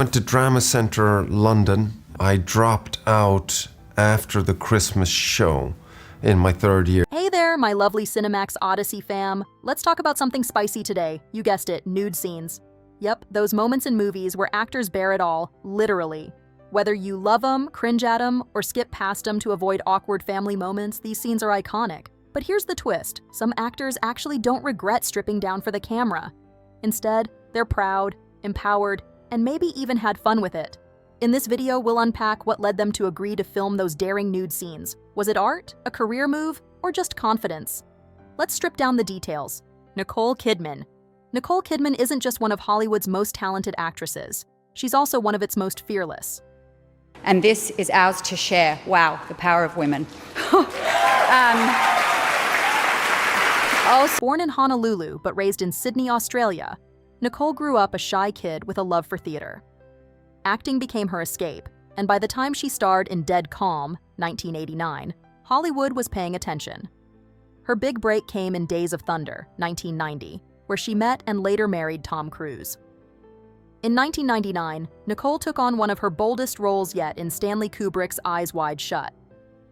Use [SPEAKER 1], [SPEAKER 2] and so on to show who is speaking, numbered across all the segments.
[SPEAKER 1] went to Drama Centre London. I dropped out after the Christmas show in my third year.
[SPEAKER 2] Hey there, my lovely Cinemax Odyssey fam. Let's talk about something spicy today. You guessed it, nude scenes. Yep, those moments in movies where actors bear it all, literally. Whether you love them, cringe at them, or skip past them to avoid awkward family moments, these scenes are iconic. But here's the twist. Some actors actually don't regret stripping down for the camera. Instead, they're proud, empowered, and maybe even had fun with it. In this video, we'll unpack what led them to agree to film those daring nude scenes. Was it art, a career move, or just confidence? Let's strip down the details. Nicole Kidman. Nicole Kidman isn't just one of Hollywood's most talented actresses. She's also one of its most fearless.
[SPEAKER 3] And this is ours to share. Wow, the power of women.
[SPEAKER 2] Born in Honolulu but raised in Sydney, Australia, Nicole grew up a shy kid with a love for theater. Acting became her escape, and by the time she starred in Dead Calm, 1989, Hollywood was paying attention. Her big break came in Days of Thunder, 1990, where she met and later married Tom Cruise. In 1999, Nicole took on one of her boldest roles yet in Stanley Kubrick's Eyes Wide Shut.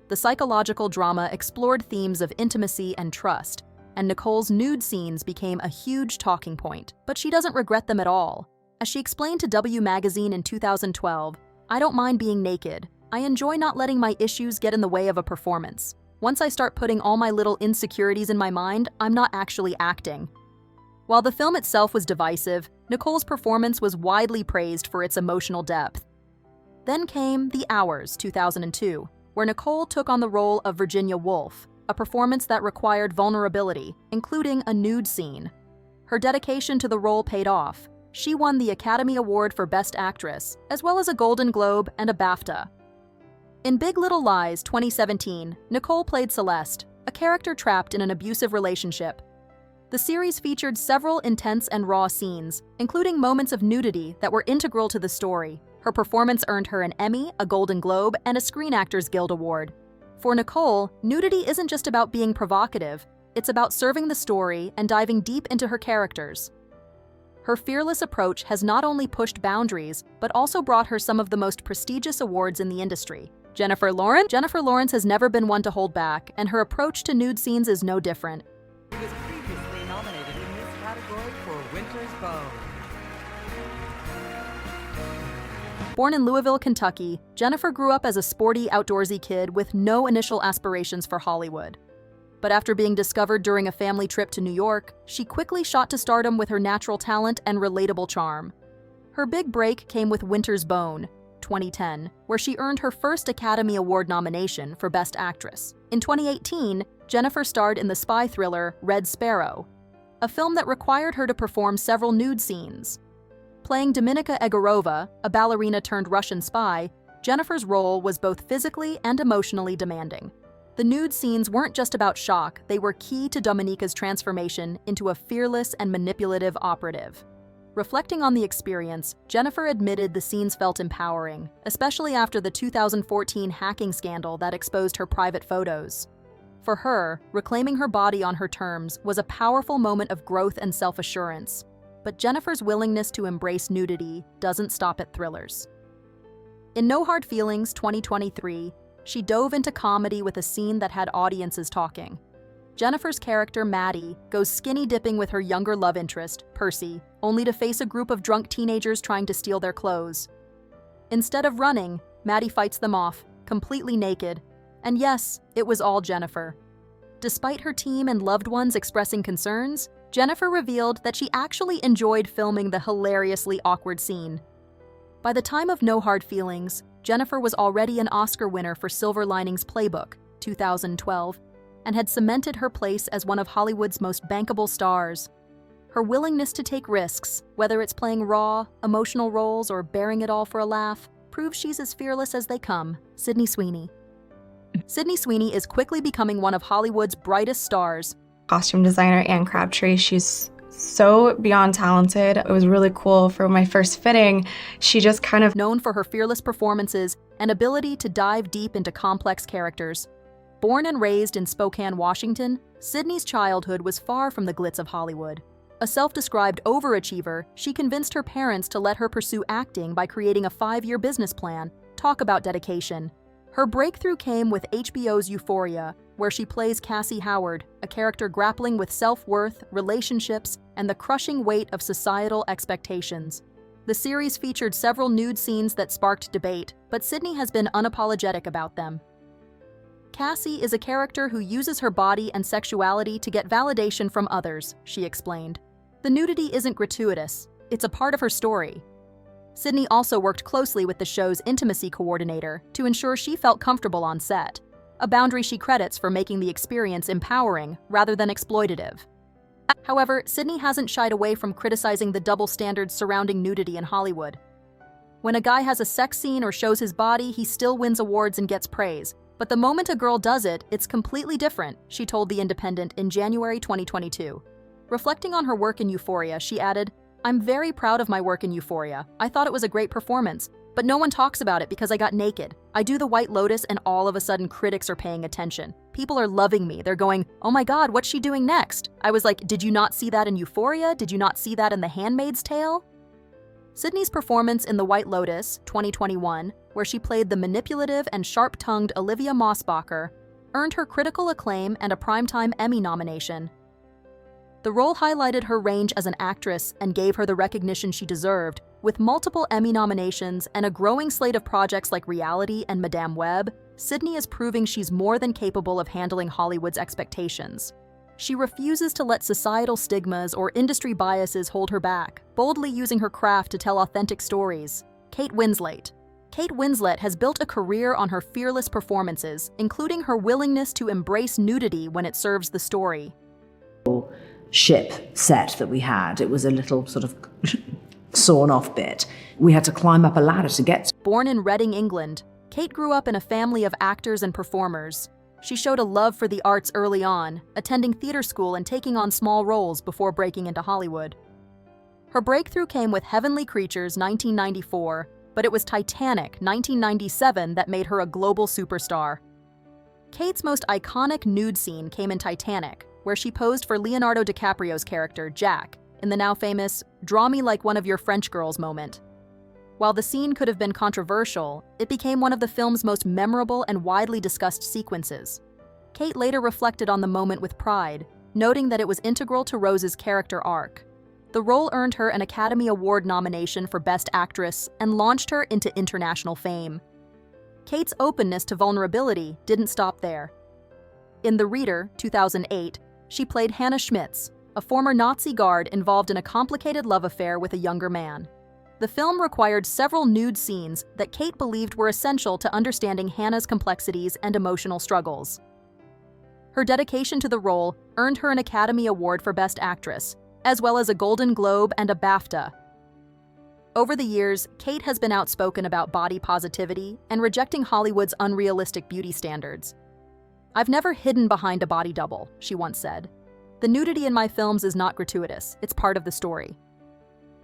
[SPEAKER 2] The psychological drama explored themes of intimacy and trust, and Nicole's nude scenes became a huge talking point, but she doesn't regret them at all. As she explained to W Magazine in 2012, "I don't mind being naked. I enjoy not letting my issues get in the way of a performance. Once I start putting all my little insecurities in my mind, I'm not actually acting." While the film itself was divisive, Nicole's performance was widely praised for its emotional depth. Then came The Hours, 2002, where Nicole took on the role of Virginia Woolf, a performance that required vulnerability, including a nude scene. Her dedication to the role paid off. She won the Academy Award for Best Actress, as well as a Golden Globe and a BAFTA. In Big Little Lies, 2017, Nicole played Celeste, a character trapped in an abusive relationship. The series featured several intense and raw scenes, including moments of nudity that were integral to the story. Her performance earned her an Emmy, a Golden Globe, and a Screen Actors Guild Award. For Nicole, nudity isn't just about being provocative, it's about serving the story and diving deep into her characters. Her fearless approach has not only pushed boundaries, but also brought her some of the most prestigious awards in the industry. Jennifer Lawrence has never been one to hold back, and her approach to nude scenes is no different.
[SPEAKER 4] She was previously nominated in this category for Winter's Bone.
[SPEAKER 2] Born in Louisville, Kentucky, Jennifer grew up as a sporty, outdoorsy kid with no initial aspirations for Hollywood. But after being discovered during a family trip to New York, she quickly shot to stardom with her natural talent and relatable charm. Her big break came with Winter's Bone, 2010, where she earned her first Academy Award nomination for Best Actress. In 2018, Jennifer starred in the spy thriller Red Sparrow, a film that required her to perform several nude scenes. Playing Dominika Egorova, a ballerina-turned-Russian spy, Jennifer's role was both physically and emotionally demanding. The nude scenes weren't just about shock, they were key to Dominika's transformation into a fearless and manipulative operative. Reflecting on the experience, Jennifer admitted the scenes felt empowering, especially after the 2014 hacking scandal that exposed her private photos. For her, reclaiming her body on her terms was a powerful moment of growth and self-assurance. But Jennifer's willingness to embrace nudity doesn't stop at thrillers. In No Hard Feelings, 2023, she dove into comedy with a scene that had audiences talking. Jennifer's character, Maddie, goes skinny dipping with her younger love interest, Percy, only to face a group of drunk teenagers trying to steal their clothes. Instead of running, Maddie fights them off, completely naked. And yes, it was all Jennifer. Despite her team and loved ones expressing concerns, Jennifer revealed that she actually enjoyed filming the hilariously awkward scene. By the time of No Hard Feelings, Jennifer was already an Oscar winner for Silver Linings Playbook, 2012, and had cemented her place as one of Hollywood's most bankable stars. Her willingness to take risks, whether it's playing raw, emotional roles or bearing it all for a laugh, proves she's as fearless as they come. Sydney Sweeney. Sydney Sweeney is quickly becoming one of Hollywood's brightest stars.
[SPEAKER 5] Costume designer Anne Crabtree, she's so beyond talented. It was really cool for my first fitting. She just kind of
[SPEAKER 2] known for her fearless performances and ability to dive deep into complex characters. Born and raised in Spokane, Washington, Sydney's childhood was far from the glitz of Hollywood. A self-described overachiever, she convinced her parents to let her pursue acting by creating a 5-year business plan. Talk about dedication. Her breakthrough came with HBO's Euphoria, where she plays Cassie Howard, a character grappling with self-worth, relationships, and the crushing weight of societal expectations. The series featured several nude scenes that sparked debate, but Sydney has been unapologetic about them. Cassie is a character who uses her body and sexuality to get validation from others, she explained. The nudity isn't gratuitous, it's a part of her story. Sydney also worked closely with the show's intimacy coordinator to ensure she felt comfortable on set, a boundary she credits for making the experience empowering rather than exploitative. However, Sydney hasn't shied away from criticizing the double standards surrounding nudity in Hollywood. When a guy has a sex scene or shows his body, he still wins awards and gets praise. But the moment a girl does it, it's completely different, she told The Independent in January 2022. Reflecting on her work in Euphoria, she added, "I'm very proud of my work in Euphoria. I thought it was a great performance, but no one talks about it because I got naked. I do the White Lotus and all of a sudden critics are paying attention. People are loving me. They're going, oh my God, what's she doing next? I was like, did you not see that in Euphoria? Did you not see that in The Handmaid's Tale?" Sydney's performance in The White Lotus, 2021, where she played the manipulative and sharp-tongued Olivia Mossbacher, earned her critical acclaim and a Primetime Emmy nomination. The role highlighted her range as an actress and gave her the recognition she deserved. With multiple Emmy nominations and a growing slate of projects like Reality and Madame Web, Sydney is proving she's more than capable of handling Hollywood's expectations. She refuses to let societal stigmas or industry biases hold her back, boldly using her craft to tell authentic stories. Kate Winslet. Kate Winslet has built a career on her fearless performances, including her willingness to embrace nudity when it serves the story.
[SPEAKER 6] Ship set that we had, it was a little sort of sawn off bit. We had to climb up a ladder to get to.
[SPEAKER 2] Born in Reading, England, Kate grew up in a family of actors and performers. She showed a love for the arts early on, attending theater school and taking on small roles before breaking into Hollywood. Her breakthrough came with Heavenly Creatures 1994, but it was Titanic 1997 that made her a global superstar. Kate's most iconic nude scene came in Titanic, where she posed for Leonardo DiCaprio's character, Jack, in the now famous "Draw me like one of your French girls" moment. While the scene could have been controversial, it became one of the film's most memorable and widely discussed sequences. Kate later reflected on the moment with pride, noting that it was integral to Rose's character arc. The role earned her an Academy Award nomination for Best Actress and launched her into international fame. Kate's openness to vulnerability didn't stop there. In The Reader, 2008, she played Hannah Schmitz, a former Nazi guard involved in a complicated love affair with a younger man. The film required several nude scenes that Kate believed were essential to understanding Hannah's complexities and emotional struggles. Her dedication to the role earned her an Academy Award for Best Actress, as well as a Golden Globe and a BAFTA. Over the years, Kate has been outspoken about body positivity and rejecting Hollywood's unrealistic beauty standards. "I've never hidden behind a body double," she once said. "The nudity in my films is not gratuitous, it's part of the story."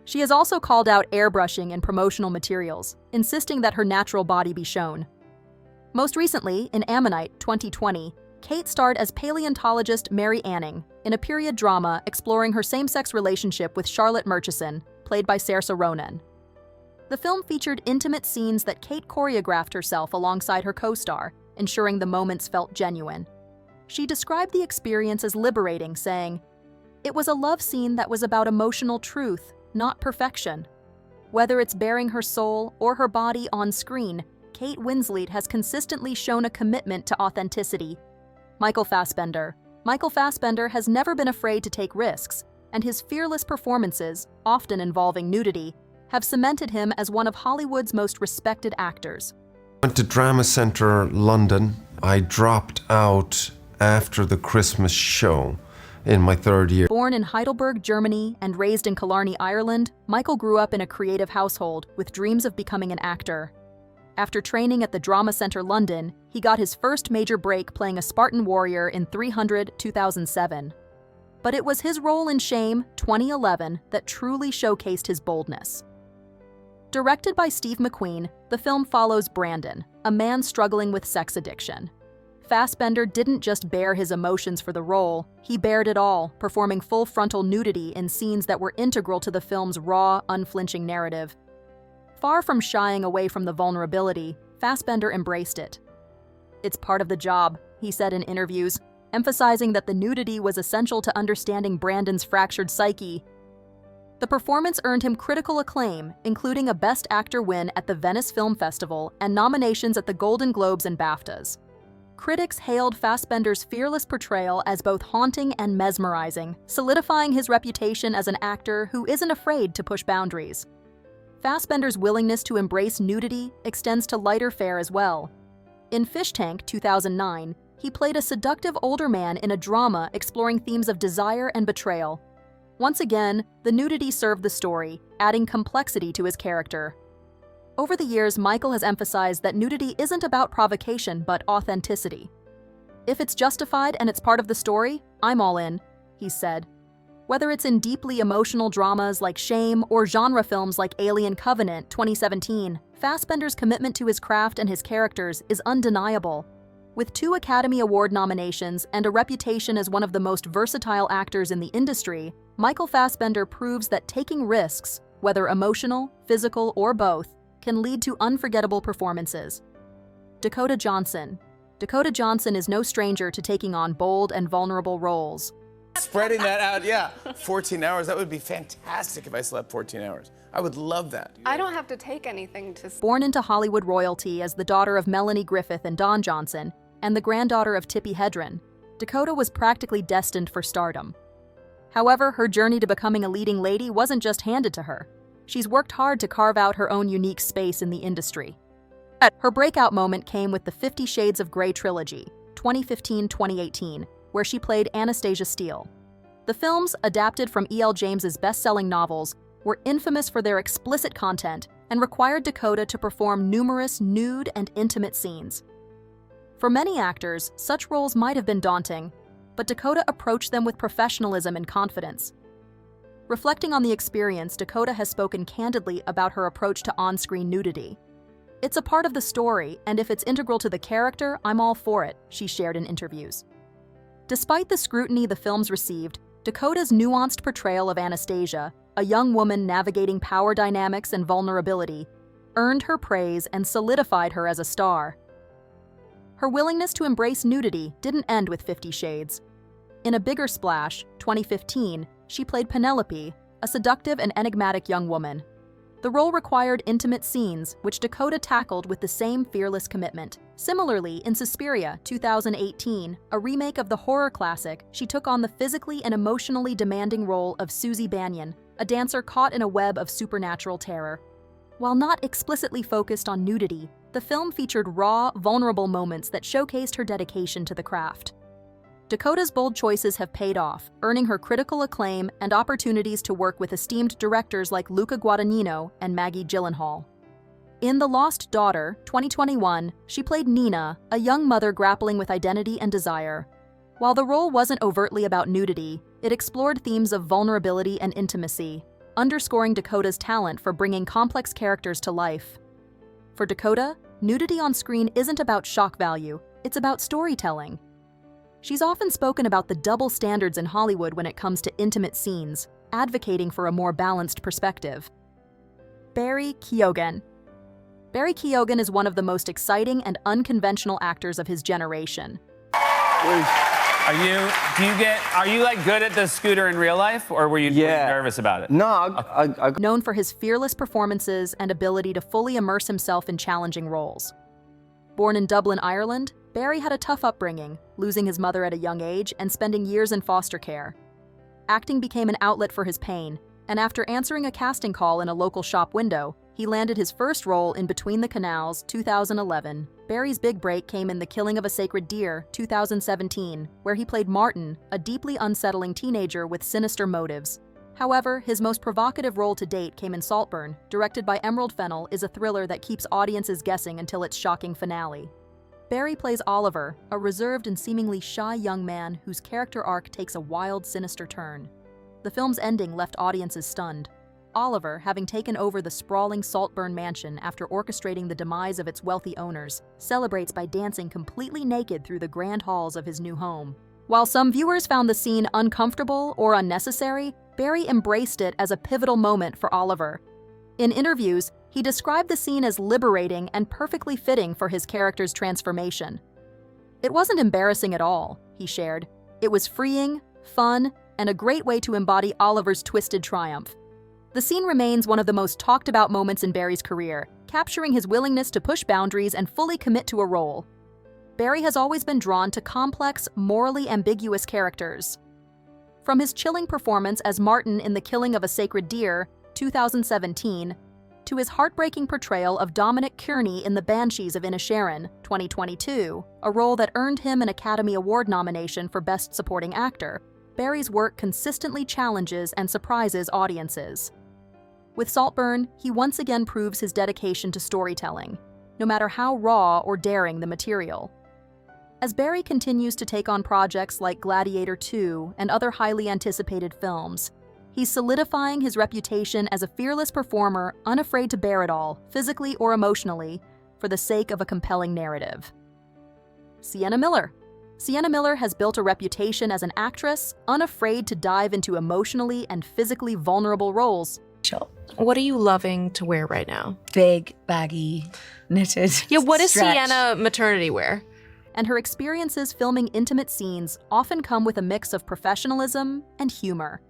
[SPEAKER 2] She has also called out airbrushing in promotional materials, insisting that her natural body be shown. Most recently, in Ammonite 2020, Kate starred as paleontologist Mary Anning in a period drama exploring her same-sex relationship with Charlotte Murchison, played by Saoirse Ronan. The film featured intimate scenes that Kate choreographed herself alongside her co-star, ensuring the moments felt genuine. She described the experience as liberating, saying, "It was a love scene that was about emotional truth, not perfection. Whether it's bearing her soul or her body on screen, Kate Winslet has consistently shown a commitment to authenticity." Michael Fassbender. Michael Fassbender has never been afraid to take risks, and his fearless performances, often involving nudity, have cemented him as one of Hollywood's most respected actors.
[SPEAKER 1] Went to Drama Centre London. I dropped out after the Christmas show in my 3rd year.
[SPEAKER 2] Born in Heidelberg, Germany, and raised in Killarney, Ireland, Michael grew up in a creative household with dreams of becoming an actor. After training at the Drama Centre London, he got his first major break playing a Spartan warrior in 300, 2007. But it was his role in Shame, 2011, that truly showcased his boldness. Directed by Steve McQueen, the film follows Brandon, a man struggling with sex addiction. Fassbender didn't just bear his emotions for the role, he bared it all, performing full frontal nudity in scenes that were integral to the film's raw, unflinching narrative. Far from shying away from the vulnerability, Fassbender embraced it. "It's part of the job," he said in interviews, emphasizing that the nudity was essential to understanding Brandon's fractured psyche. The performance earned him critical acclaim, including a Best Actor win at the Venice Film Festival and nominations at the Golden Globes and BAFTAs. Critics hailed Fassbender's fearless portrayal as both haunting and mesmerizing, solidifying his reputation as an actor who isn't afraid to push boundaries. Fassbender's willingness to embrace nudity extends to lighter fare as well. In Fish Tank 2009, he played a seductive older man in a drama exploring themes of desire and betrayal. Once again, the nudity served the story, adding complexity to his character. Over the years, Michael has emphasized that nudity isn't about provocation, but authenticity. "If it's justified and it's part of the story, I'm all in," he said. Whether it's in deeply emotional dramas like Shame or genre films like Alien Covenant 2017, Fassbender's commitment to his craft and his characters is undeniable. With 2 Academy Award nominations and a reputation as one of the most versatile actors in the industry, Michael Fassbender proves that taking risks, whether emotional, physical, or both, can lead to unforgettable performances. Dakota Johnson. Dakota Johnson is no stranger to taking on bold and vulnerable roles.
[SPEAKER 7] Spreading that out, yeah. 14 hours, that would be fantastic if I slept 14 hours. I would love that.
[SPEAKER 8] I don't have to take anything to...
[SPEAKER 2] Born into Hollywood royalty as the daughter of Melanie Griffith and Don Johnson, and the granddaughter of Tippi Hedren, Dakota was practically destined for stardom. However, her journey to becoming a leading lady wasn't just handed to her. She's worked hard to carve out her own unique space in the industry. Her breakout moment came with the 50 Shades of Grey trilogy, 2015-2018, where she played Anastasia Steele. The films, adapted from E.L. James's best-selling novels, were infamous for their explicit content and required Dakota to perform numerous nude and intimate scenes. For many actors, such roles might have been daunting, but Dakota approached them with professionalism and confidence. Reflecting on the experience, Dakota has spoken candidly about her approach to on-screen nudity. "It's a part of the story, and if it's integral to the character, I'm all for it," she shared in interviews. Despite the scrutiny the films received, Dakota's nuanced portrayal of Anastasia, a young woman navigating power dynamics and vulnerability, earned her praise and solidified her as a star. Her willingness to embrace nudity didn't end with 50 Shades. In a bigger splash, 2015, she played Penelope, a seductive and enigmatic young woman. The role required intimate scenes, which Dakota tackled with the same fearless commitment. Similarly, in Suspiria 2018, a remake of the horror classic, she took on the physically and emotionally demanding role of Susie Banyan, a dancer caught in a web of supernatural terror. While not explicitly focused on nudity, the film featured raw, vulnerable moments that showcased her dedication to the craft. Dakota's bold choices have paid off, earning her critical acclaim and opportunities to work with esteemed directors like Luca Guadagnino and Maggie Gyllenhaal. In The Lost Daughter, 2021, she played Nina, a young mother grappling with identity and desire. While the role wasn't overtly about nudity, it explored themes of vulnerability and intimacy, underscoring Dakota's talent for bringing complex characters to life. For Dakota, nudity on screen isn't about shock value, it's about storytelling. She's often spoken about the double standards in Hollywood when it comes to intimate scenes, advocating for a more balanced perspective. Barry Keoghan. Barry Keoghan is one of the most exciting and unconventional actors of his generation.
[SPEAKER 9] Are you like good at the scooter in real life, or were you nervous about it?
[SPEAKER 10] No, I
[SPEAKER 2] Known for his fearless performances and ability to fully immerse himself in challenging roles. Born in Dublin, Ireland, Barry had a tough upbringing, losing his mother at a young age and spending years in foster care. Acting became an outlet for his pain, and after answering a casting call in a local shop window, he landed his first role in Between the Canals, 2011. Barry's big break came in The Killing of a Sacred Deer, 2017, where he played Martin, a deeply unsettling teenager with sinister motives. However, his most provocative role to date came in Saltburn, directed by Emerald Fennell, is a thriller that keeps audiences guessing until its shocking finale. Barry plays Oliver, a reserved and seemingly shy young man whose character arc takes a wild, sinister turn. The film's ending left audiences stunned. Oliver, having taken over the sprawling Saltburn mansion after orchestrating the demise of its wealthy owners, celebrates by dancing completely naked through the grand halls of his new home. While some viewers found the scene uncomfortable or unnecessary, Barry embraced it as a pivotal moment for Oliver. In interviews, he described the scene as liberating and perfectly fitting for his character's transformation. "It wasn't embarrassing at all," he shared. "It was freeing, fun, and a great way to embody Oliver's twisted triumph." The scene remains one of the most talked about moments in Barry's career, capturing his willingness to push boundaries and fully commit to a role. Barry has always been drawn to complex, morally ambiguous characters. From his chilling performance as Martin in The Killing of a Sacred Deer, 2017, to his heartbreaking portrayal of Dominic Kearney in The Banshees of Inisherin, 2022, a role that earned him an Academy Award nomination for Best Supporting Actor, Barry's work consistently challenges and surprises audiences. With Saltburn, he once again proves his dedication to storytelling, no matter how raw or daring the material. As Barry continues to take on projects like Gladiator 2 and other highly anticipated films, he's solidifying his reputation as a fearless performer, unafraid to bear it all, physically or emotionally, for the sake of a compelling narrative. Sienna Miller. Sienna Miller has built a reputation as an actress, unafraid to dive into emotionally and physically vulnerable roles.
[SPEAKER 10] What are you loving to wear right now?
[SPEAKER 6] Big, baggy, knitted.
[SPEAKER 10] Yeah, what is
[SPEAKER 6] stretch.
[SPEAKER 10] Sienna maternity wear?
[SPEAKER 2] And her experiences filming intimate scenes often come with a mix of professionalism and humor.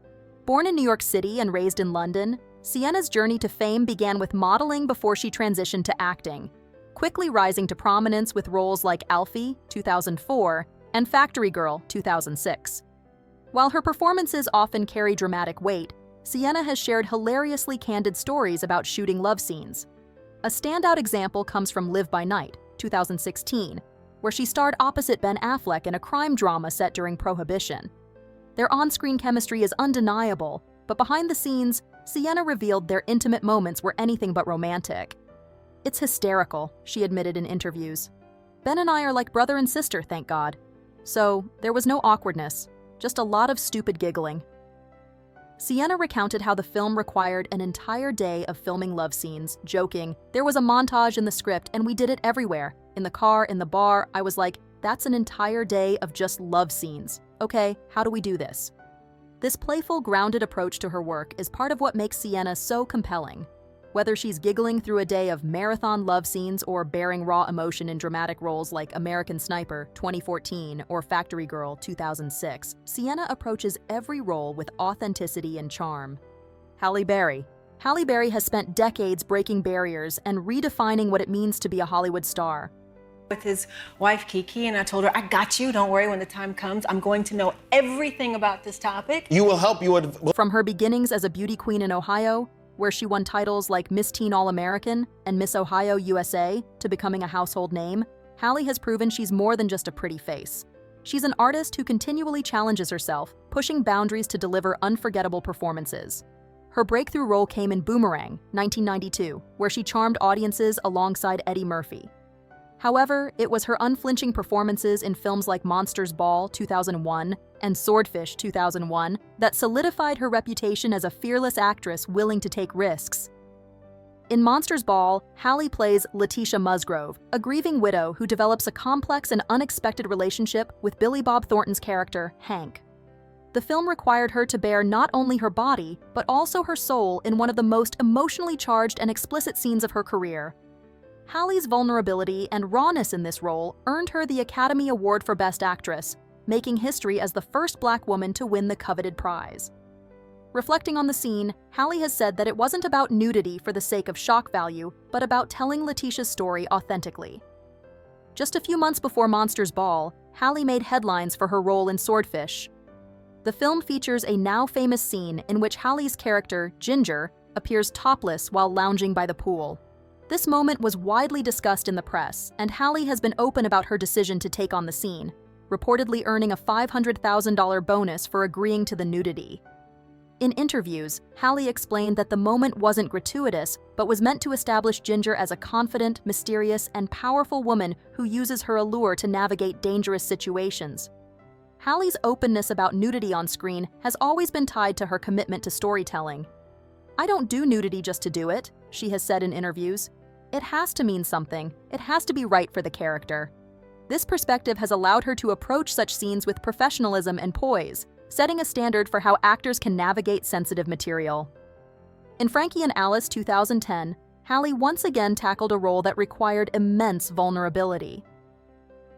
[SPEAKER 2] Born in New York City and raised in London, Sienna's journey to fame began with modeling before she transitioned to acting, quickly rising to prominence with roles like Alfie, 2004, and Factory Girl, 2006. While her performances often carry dramatic weight, Sienna has shared hilariously candid stories about shooting love scenes. A standout example comes from Live by Night, 2016, where she starred opposite Ben Affleck in a crime drama set during Prohibition. Their on-screen chemistry is undeniable, but behind the scenes, Sienna revealed their intimate moments were anything but romantic. "It's hysterical," she admitted in interviews. "Ben and I are like brother and sister, thank God." So, there was no awkwardness, just a lot of stupid giggling. Sienna recounted how the film required an entire day of filming love scenes, joking, "There was a montage in the script and we did it everywhere. In the car, in the bar, I was like, that's an entire day of just love scenes. Okay, how do we do this?" This playful, grounded approach to her work is part of what makes Sienna so compelling. Whether she's giggling through a day of marathon love scenes or bearing raw emotion in dramatic roles like American Sniper, 2014, or Factory Girl, 2006, Sienna approaches every role with authenticity and charm. Halle Berry. Halle Berry has spent decades breaking barriers and redefining what it means to be a Hollywood star.
[SPEAKER 11] With his wife Kiki, and I told her, "I got you, don't worry, when the time comes, I'm going to know everything about this topic."
[SPEAKER 7] You will help you.
[SPEAKER 2] From her beginnings as a beauty queen in Ohio, where she won titles like Miss Teen All-American and Miss Ohio USA, to becoming a household name, Halle has proven she's more than just a pretty face. She's an artist who continually challenges herself, pushing boundaries to deliver unforgettable performances. Her breakthrough role came in Boomerang, 1992, where she charmed audiences alongside Eddie Murphy. However, it was her unflinching performances in films like Monsters Ball, 2001, and Swordfish, 2001, that solidified her reputation as a fearless actress willing to take risks. In Monsters Ball, Halle plays Letitia Musgrove, a grieving widow who develops a complex and unexpected relationship with Billy Bob Thornton's character, Hank. The film required her to bear not only her body, but also her soul in one of the most emotionally charged and explicit scenes of her career. Halle's vulnerability and rawness in this role earned her the Academy Award for Best Actress, making history as the first Black woman to win the coveted prize. Reflecting on the scene, Halle has said that it wasn't about nudity for the sake of shock value, but about telling Letitia's story authentically. Just a few months before Monsters Ball, Halle made headlines for her role in Swordfish. The film features a now-famous scene in which Halle's character, Ginger, appears topless while lounging by the pool. This moment was widely discussed in the press, and Halle has been open about her decision to take on the scene, reportedly earning a $500,000 bonus for agreeing to the nudity. In interviews, Halle explained that the moment wasn't gratuitous, but was meant to establish Ginger as a confident, mysterious, and powerful woman who uses her allure to navigate dangerous situations. Halle's openness about nudity on screen has always been tied to her commitment to storytelling. "I don't do nudity just to do it," she has said in interviews. "It has to mean something. It has to be right for the character." This perspective has allowed her to approach such scenes with professionalism and poise, setting a standard for how actors can navigate sensitive material. In Frankie and Alice 2010, Halle once again tackled a role that required immense vulnerability.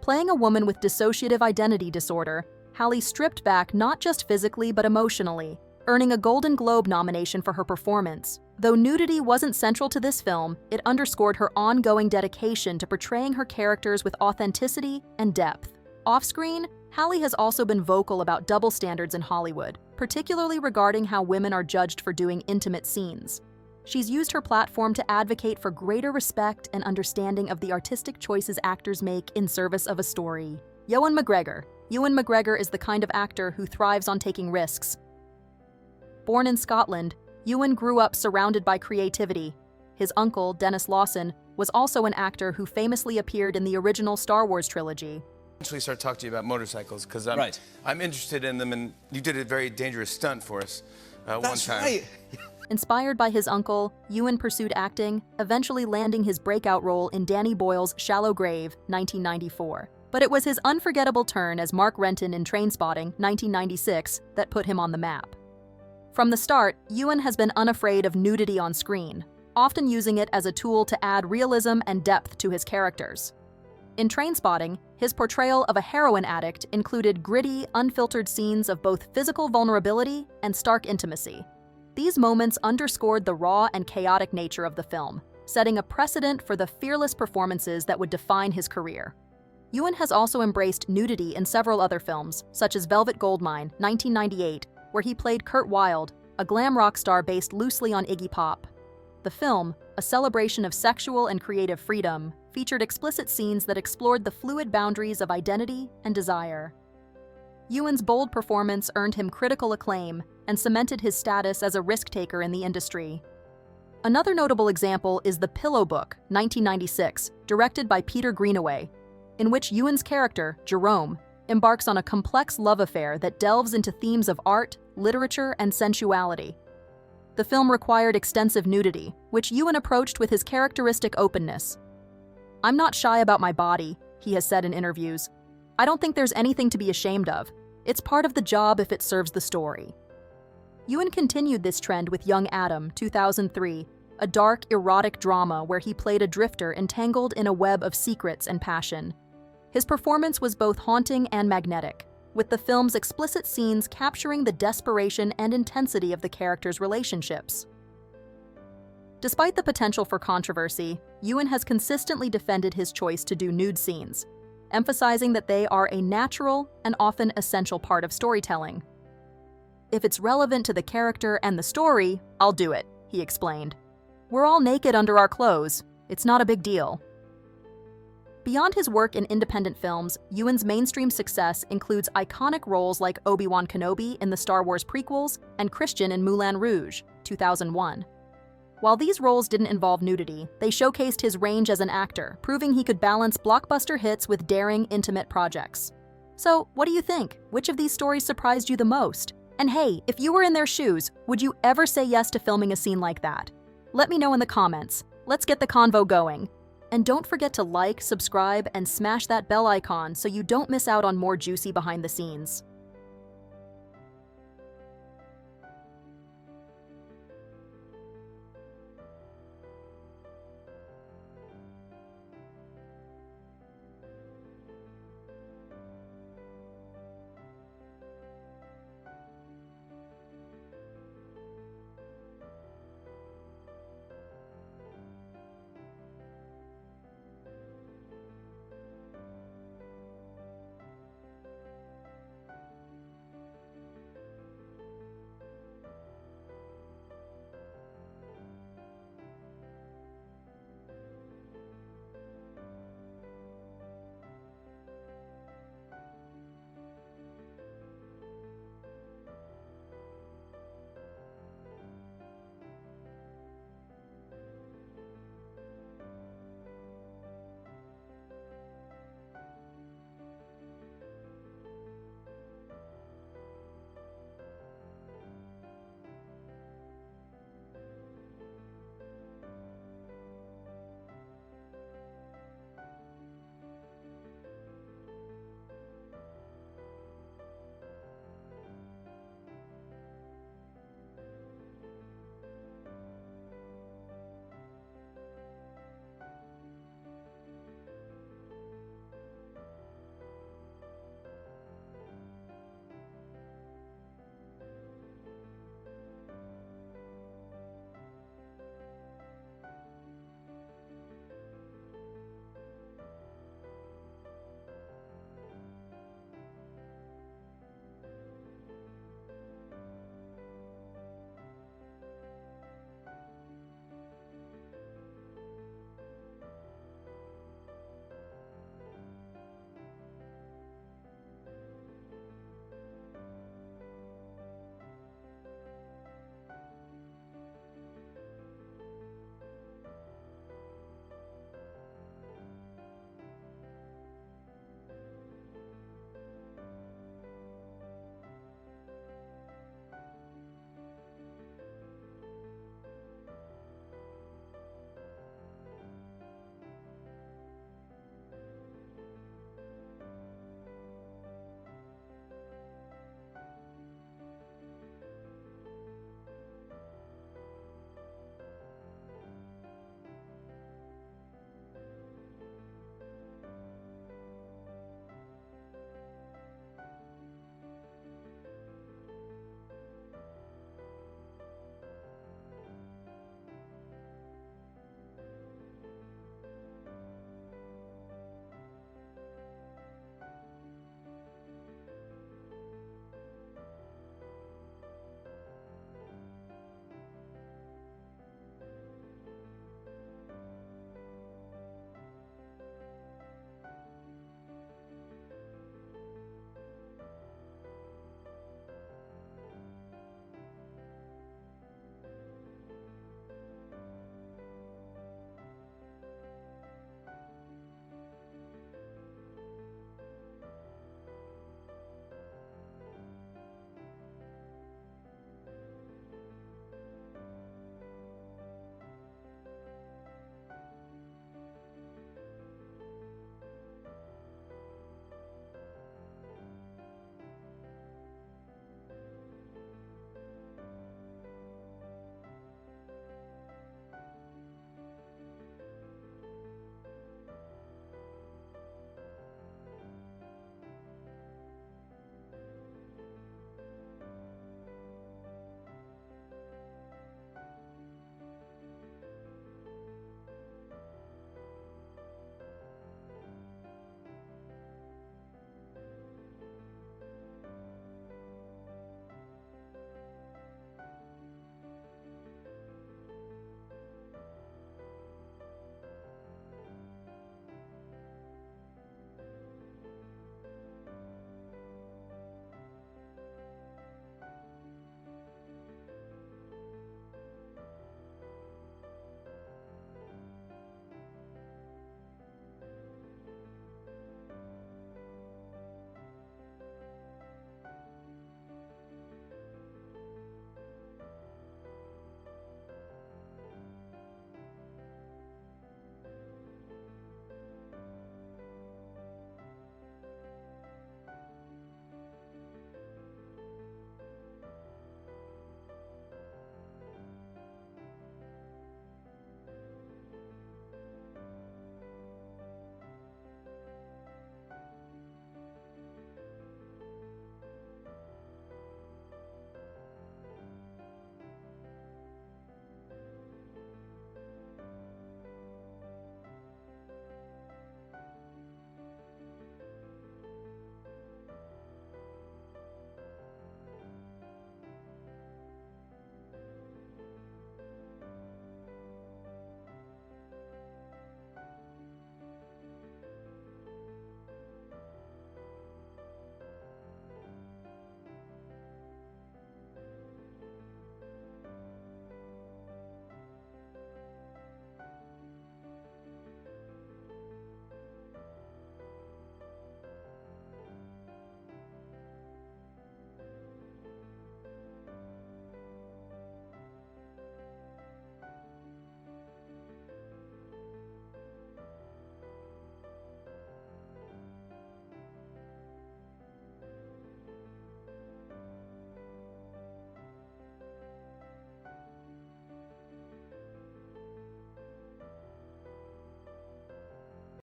[SPEAKER 2] Playing a woman with dissociative identity disorder, Halle stripped back not just physically but emotionally, earning a Golden Globe nomination for her performance. Though nudity wasn't central to this film, it underscored her ongoing dedication to portraying her characters with authenticity and depth. Off-screen, Halle has also been vocal about double standards in Hollywood, particularly regarding how women are judged for doing intimate scenes. She's used her platform to advocate for greater respect and understanding of the artistic choices actors make in service of a story. Ewan McGregor is the kind of actor who thrives on taking risks. Born in Scotland, Ewan grew up surrounded by creativity. His uncle, Dennis Lawson, was also an actor who famously appeared in the original Star Wars trilogy.
[SPEAKER 7] Eventually start talking to you about motorcycles because I'm interested in them, and you did a very dangerous stunt for us one time. Right.
[SPEAKER 2] Inspired by his uncle, Ewan pursued acting, eventually landing his breakout role in Danny Boyle's Shallow Grave, 1994. But it was his unforgettable turn as Mark Renton in Trainspotting, 1996, that put him on the map. From the start, Ewan has been unafraid of nudity on screen, often using it as a tool to add realism and depth to his characters. In Trainspotting, his portrayal of a heroin addict included gritty, unfiltered scenes of both physical vulnerability and stark intimacy. These moments underscored the raw and chaotic nature of the film, setting a precedent for the fearless performances that would define his career. Ewan has also embraced nudity in several other films, such as Velvet Goldmine, 1998, where he played Kurt Wilde, a glam rock star based loosely on Iggy Pop. The film, a celebration of sexual and creative freedom, featured explicit scenes that explored the fluid boundaries of identity and desire. Ewan's bold performance earned him critical acclaim and cemented his status as a risk-taker in the industry. Another notable example is The Pillow Book, 1996, directed by Peter Greenaway, in which Ewan's character, Jerome, embarks on a complex love affair that delves into themes of art, literature, and sensuality. The film required extensive nudity, which Ewan approached with his characteristic openness. "I'm not shy about my body," he has said in interviews. "I don't think there's anything to be ashamed of. It's part of the job if it serves the story." Ewan continued this trend with Young Adam, 2003, a dark, erotic drama where he played a drifter entangled in a web of secrets and passion. His performance was both haunting and magnetic, with the film's explicit scenes capturing the desperation and intensity of the characters' relationships. Despite the potential for controversy, Ewan has consistently defended his choice to do nude scenes, emphasizing that they are a natural and often essential part of storytelling. "If it's relevant to the character and the story, I'll do it," he explained. "We're all naked under our clothes. It's not a big deal." Beyond his work in independent films, Ewan's mainstream success includes iconic roles like Obi-Wan Kenobi in the Star Wars prequels and Christian in Moulin Rouge, 2001. While these roles didn't involve nudity, they showcased his range as an actor, proving he could balance blockbuster hits with daring, intimate projects. So, what do you think? Which of these stories surprised you the most? And hey, if you were in their shoes, would you ever say yes to filming a scene like that? Let me know in the comments. Let's get the convo going. And don't forget to like, subscribe, and smash that bell icon so you don't miss out on more juicy behind the scenes.